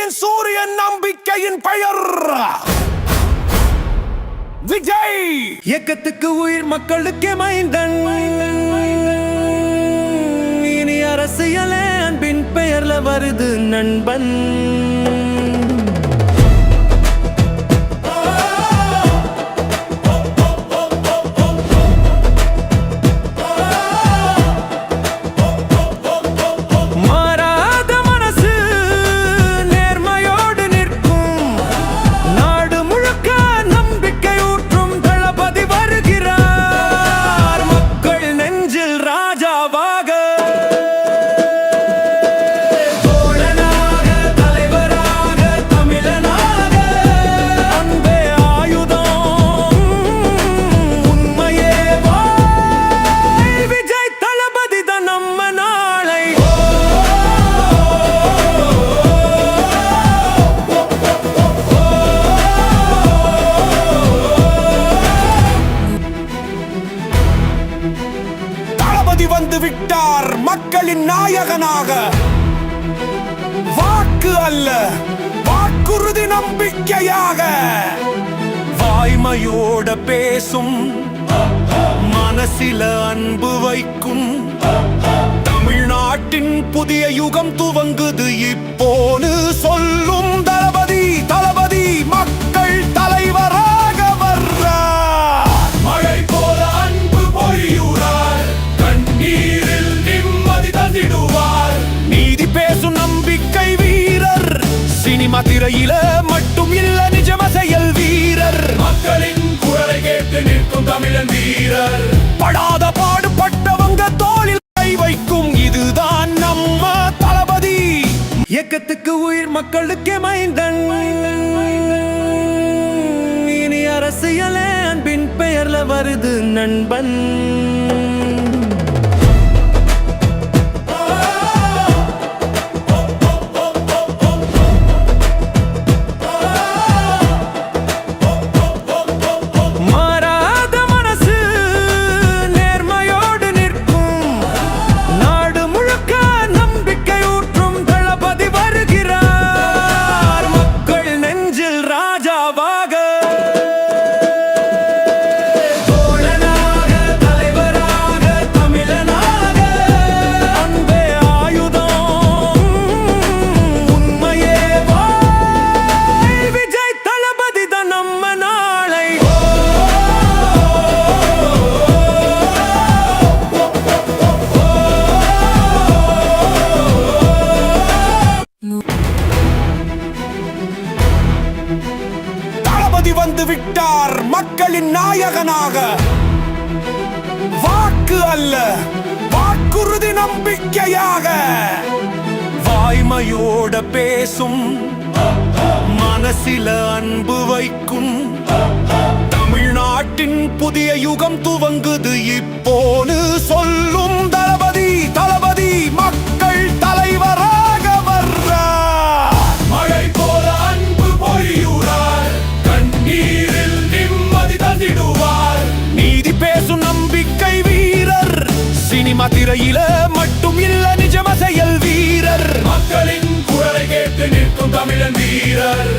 வெற்றியின் சூரியன் நம்பிக்கையின் பெயர் விஜய். இயக்கத்துக்கு உயிர், மக்களுக்கே மைந்தன். இனி அரசியலே அன்பின் பெயர்ல வருது நண்பன். வந்து விட்டார் மக்களின் நாயகனாக. வாக்கு அல்ல, வாக்குறுதி நம்பிக்கையாக. வாய்மையோட பேசும், மனசில அன்பு வைக்கும். தமிழ்நாட்டின் புதிய யுகம் துவங்குது இப்போது சொல்லும் தளபதி. தளபதி மக்கள் தலைவராக வர்றார். மழை போல அன்பு பொழியுறார், நீரில் நிம்மதி தந்திடுவார். நீதி பேசும் நம்பிக்கை வீரர், சினிமா திரையில மட்டும் இல்ல நிஜம செயல் வீரர். மக்களின் குரலை கேட்டு நிற்கும் தமிழன் வீரர். படாத பாடுபட்டவங்க தோளில் கை வைக்கும், இதுதான் நம்ம தளபதி. இயக்கத்துக்கு உயிர், மக்களுக்கே மைந்தன். இனி அரசியலே அன்பின் பெயர்ல வருது நண்பன். வந்து விட்டார் மக்களின் நாயகனாக. வாக்கு அல்ல, வாக்குறுதி நம்பிக்கையாக. வாய்மையோட பேசும், மனசில அன்பு வைக்கும். தமிழ்நாட்டின் புதிய யுகம் துவங்குது இப்போது சொல்லும் தளபதி. தளபதி மக்கள் தலைவராக வர்றார். மழை போல அன்பு பொழியுறார், நீரில் நிம்மதி தந்திடுவார். நீதி பேசும் நம்பிக்கை வீரர், சினிமா திரையில மட்டும் இல்ல நிஜம செயல் வீரர். மக்களின் குரலை கேட்டு நிற்கும் தமிழன் வீரர்.